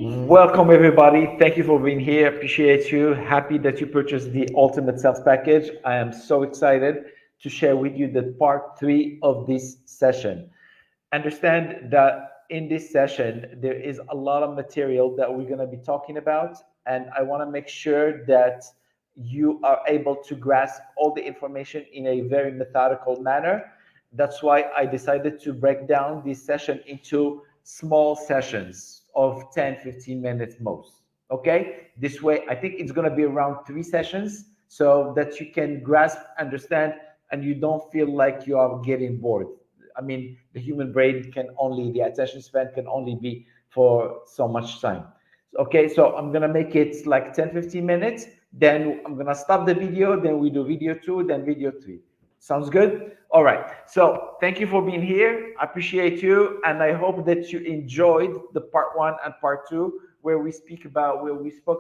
Welcome, everybody. Thank you for being here. Appreciate you. Happy that you purchased the Ultimate Sales Package. I am so excited to share with you the part three of this session. Understand that in this session, there is a lot of material that we're going to be talking about, and I want to make sure that you are able to grasp all the information in a very methodical manner. That's why I decided to break down this session into small sessions of 10, 15 minutes most. Okay? This way, I think it's going to be around three sessions so that you can grasp, understand, and you don't feel like you are getting bored. I mean, the human brain can only, the attention span can only be for so much time. Okay, so I'm gonna make it like 10, 15 minutes. Then I'm gonna stop the video. Then we do video two, then video three. Sounds good? All right. So thank you for being here. I appreciate you, and I hope that you enjoyed the part one and part two, where we spoke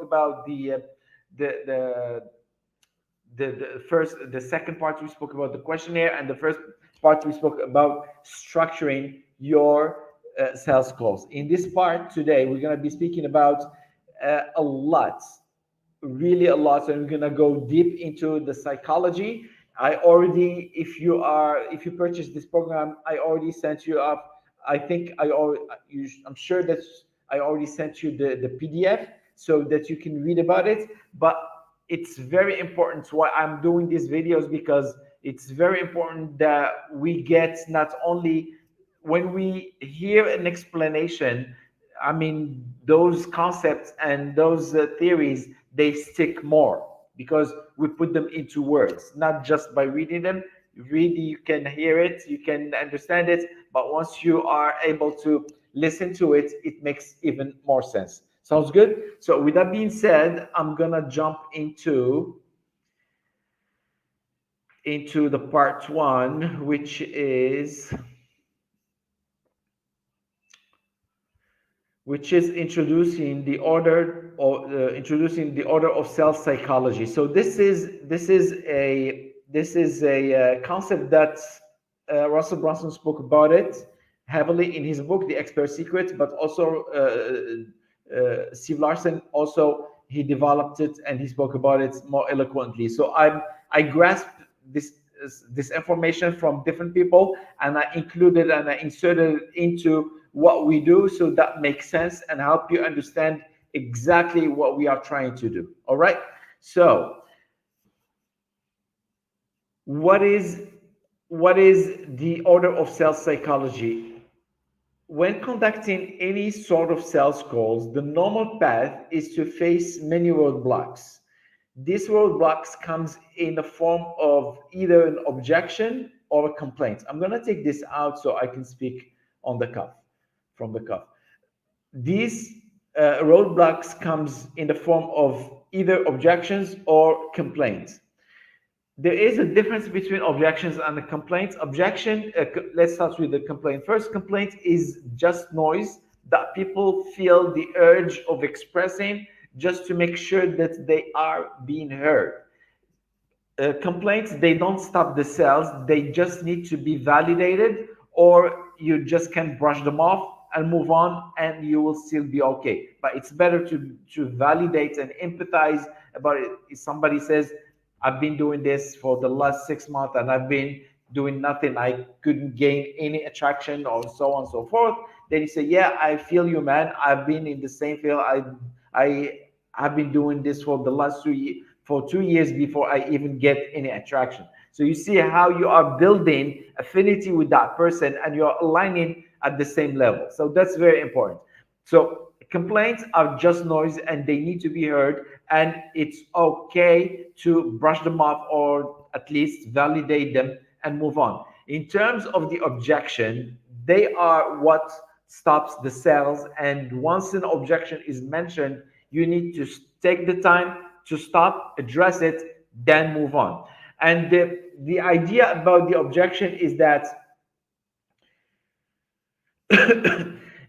about the the the second part we spoke about the questionnaire, and the first part we spoke about structuring your sales calls. In this part today, we're going to be speaking about a lot, really a lot, and we're going to go deep into the psychology. I already, if you purchase this program, I already sent you up. I think I already, I'm sure that I already sent you the PDF so that you can read about it. But it's very important why I'm doing these videos, because it's very important that we get not only when we hear an explanation, I mean, those concepts and those theories, they stick more because we put them into words, not just by reading them. Really, you can hear it, you can understand it, but once you are able to listen to it, it makes even more sense. Sounds good? So, with that being said, I'm gonna jump into the part one, which is introducing the order of sales psychology. So this is a concept that Russell Brunson spoke about it heavily in his book, The Expert Secret, but also Steve Larsen also he developed it and he spoke about it more eloquently. So I grasped this this information from different people, and I included and I inserted it into what we do so that makes sense and help you understand exactly what we are trying to do. All right. So what is what is the order of sales psychology? When conducting any sort of sales calls, the normal path is to face many roadblocks. These roadblocks comes in the form of either an objection or a complaint. I'm going to take this out so I can speak on the cuff, from the cuff. These roadblocks comes in the form of either objections or complaints. There is a difference between objections and the complaints. Let's start with the complaint. First, complaint is just noise that people feel the urge of expressing just to make sure that they are being heard. Complaints, they don't stop the sales, they just need to be validated, or you just can brush them off and move on and you will still be okay. But it's better to validate and empathize about it. If somebody says, I've been doing this for the last 6 months and I've been doing nothing, I couldn't gain any attraction, or so on and so forth, then you say, yeah, I feel you, man, I've been in the same field. I have been doing this for the last 2 years, for 2 years before I even get any attraction. So you see how you are building affinity with that person and you're aligning at the same level. So that's very important. So complaints are just noise and they need to be heard, and it's okay to brush them off or at least validate them and move on. In terms of the objection, they are what stops the sales, and once an objection is mentioned, you need to take the time to stop, address it, then move on. And the idea about the objection is that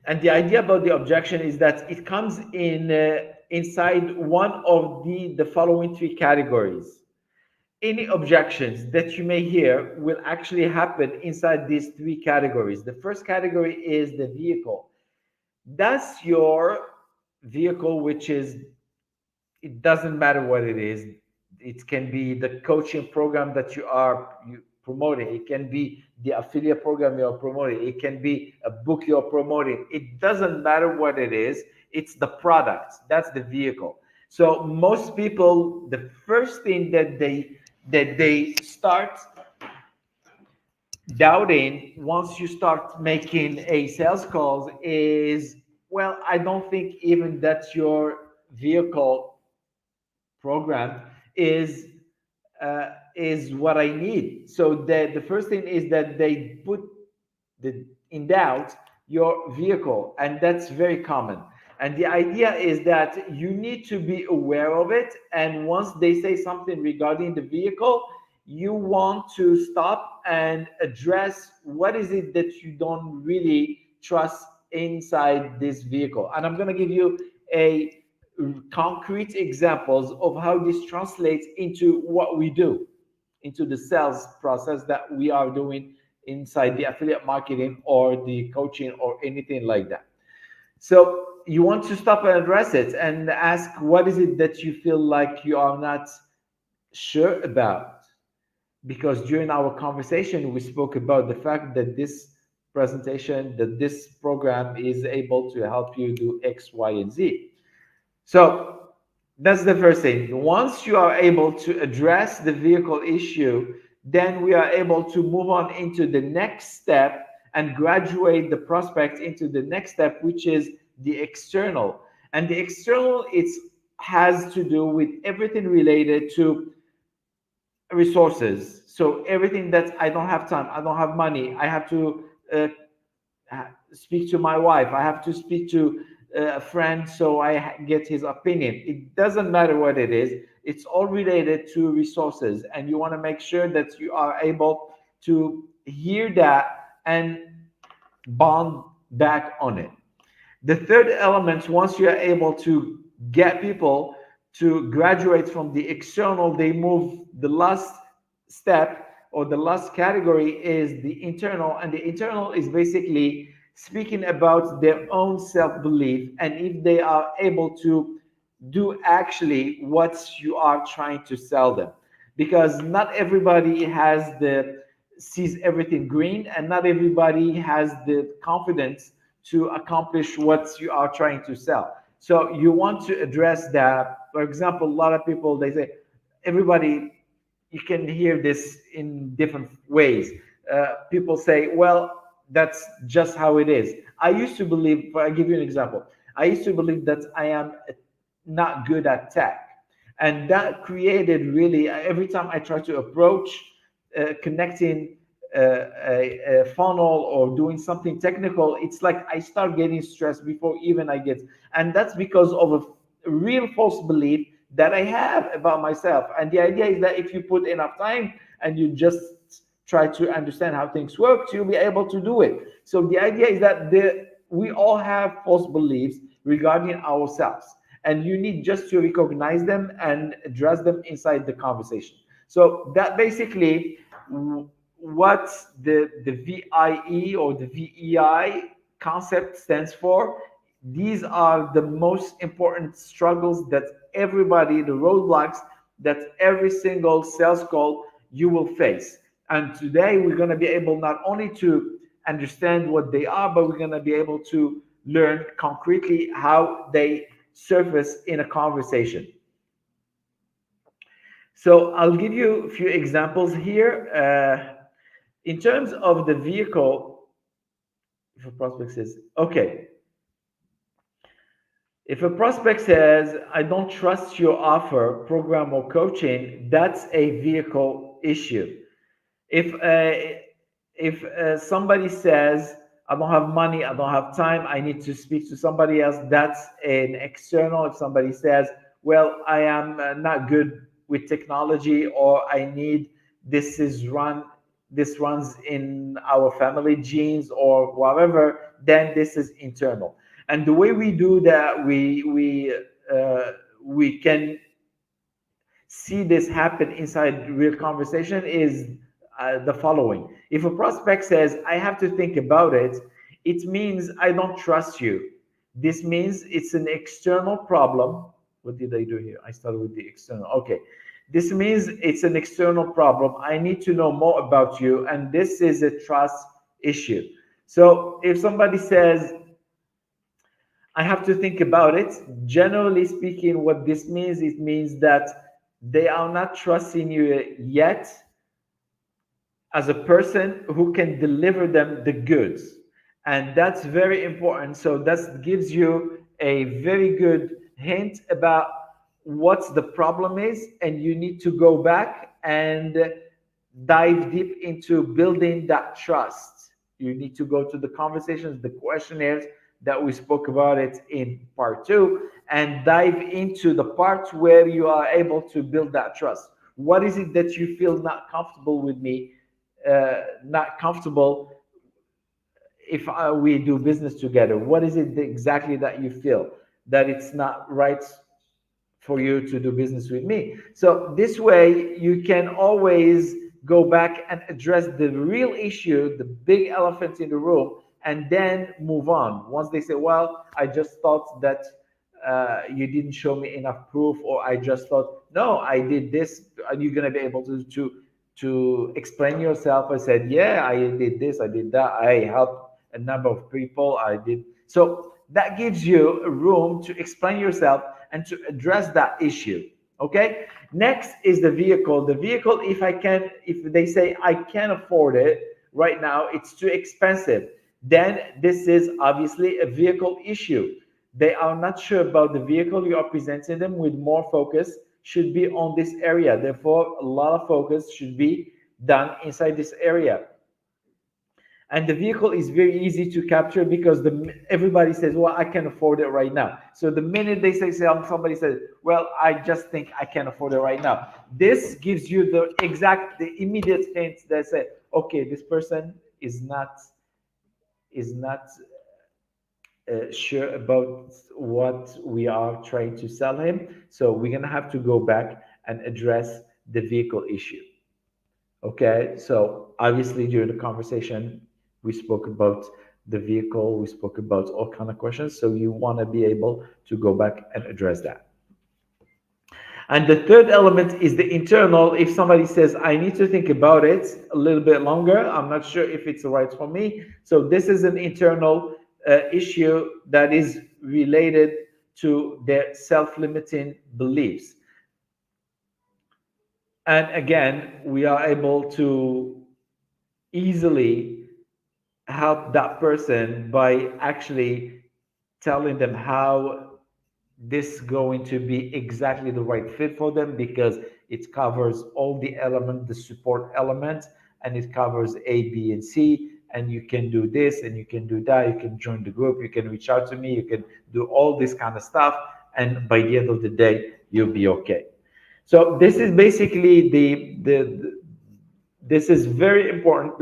and the idea about the objection is that it comes in inside one of the following three categories. Any objections that you may hear will actually happen inside these three categories. The first category is the vehicle. That's your vehicle, which is, it doesn't matter what it is. It can be the coaching program that you promoting. It can be the affiliate program you're promoting. It can be a book you're promoting. It doesn't matter what it is. It's the product. That's the vehicle. So most people, the first thing that they start doubting once you start making a sales calls is, well, I don't think even that your vehicle program is what I need. So the first thing is that they put in doubt your vehicle, and that's very common. And the idea is that you need to be aware of it, and once they say something regarding the vehicle, you want to stop and address what is it that you don't really trust inside this vehicle. And I'm going to give you a concrete examples of how this translates into what we do, into the sales process that we are doing inside the affiliate marketing or the coaching or anything like that. So you want to stop and address it and ask, what is it that you feel like you are not sure about? Because during our conversation, we spoke about the fact that this presentation, that this program is able to help you do X, Y, and Z. So that's the first thing. Once you are able to address the vehicle issue, then we are able to move on into the next step and graduate the prospect into the next step, which is the external. And the external, it has to do with everything related to resources. So everything that I don't have time, I don't have money, I have to speak to my wife, I have to speak to a friend so I get his opinion. It doesn't matter what it is, it's all related to resources, and you want to make sure that you are able to hear that and bond back on it. The third element, once you are able to get people to graduate from the external, they move the last step or the last category is the internal. And the internal is basically speaking about their own self belief and if they are able to do actually what you are trying to sell them. Because not everybody has the sees everything green, and not everybody has the confidence to accomplish what you are trying to sell. So you want to address that. For example, a lot of people, they say, everybody, you can hear this in different ways. People say, well, that's just how it is. I used to believe, I'll give you an example. I used to believe that I am not good at tech. And that created really, every time I try to approach connecting a funnel or doing something technical, it's like I start getting stressed before even I get. And that's because of a real false belief that I have about myself. And the idea is that if you put enough time and you just try to understand how things work, you'll be able to do it. So the idea is that we all have false beliefs regarding ourselves, and you need just to recognize them and address them inside the conversation. So that basically what the VIE or the VEI concept stands for. These are the most important struggles that everybody, the roadblocks that every single sales call you will face. And today we're going to be able not only to understand what they are, but we're going to be able to learn concretely how they surface in a conversation. So I'll give you a few examples here. In terms of the vehicle, if a prospect says, okay, if a prospect says, I don't trust your offer, program, or coaching, that's a vehicle issue. If somebody says, I don't have money, I don't have time, I need to speak to somebody else, that's an external. If somebody says, well, I am not good with technology, or I need this runs in our family genes or whatever, then this is internal. And the way we do that, we can see this happen inside real conversation is the following. If a prospect says, I have to think about it, it means I don't trust you. This means it's an external problem. What did I do here? I started with the external. Okay. This means it's an external problem. I need to know more about you, and this is a trust issue. So if somebody says, I have to think about it, generally speaking, what this means, it means that they are not trusting you yet as a person who can deliver them the goods. And that's very important. So that gives you a very good hint about what the problem is, and you need to go back and dive deep into building that trust. You need to go to the conversations, the questionnaires that we spoke about it in part two, and dive into the parts where you are able to build that trust. What is it that you feel not comfortable with me, not comfortable if we do business together? What is it exactly that you feel that it's not right for you to do business with me? So this way you can always go back and address the real issue, the big elephant in the room, and then move on. Once they say, well, I just thought that you didn't show me enough proof, or I just thought, no, I did this, and you're going to be able to explain yourself. I said, yeah, I did this, I did that, I helped a number of people, I did. So that gives you a room to explain yourself and to address that issue. Okay. Next is the vehicle. The vehicle, if they say I can't afford it right now, it's too expensive, then this is obviously a vehicle issue. They are not sure about the vehicle. You are presenting them with more focus should be on this area. Therefore, a lot of focus should be done inside this area. And the vehicle is very easy to capture because everybody says, well, I can afford it right now. So the minute they say, somebody says, well, I just think I can afford it right now, this gives you the immediate hint that say, okay, this person is not sure about what we are trying to sell him. So we're gonna have to go back and address the vehicle issue. Okay, so obviously during the conversation, we spoke about the vehicle, we spoke about all kind of questions. So you want to be able to go back and address that. And the third element is the internal. If somebody says, I need to think about it a little bit longer, I'm not sure if it's right for me. So this is an internal issue that is related to their self-limiting beliefs. And again, we are able to easily help that person by actually telling them how this is going to be exactly the right fit for them, because it covers all the element, the support element, and it covers A, B, and C. And you can do this and you can do that. You can join the group. You can reach out to me. You can do all this kind of stuff. And by the end of the day, you'll be okay. So this is basically this is very important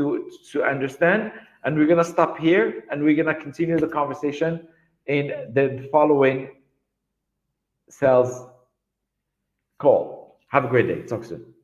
to understand. And we're going to stop here and we're going to continue the conversation in the following sales call. Have a great day. Talk soon.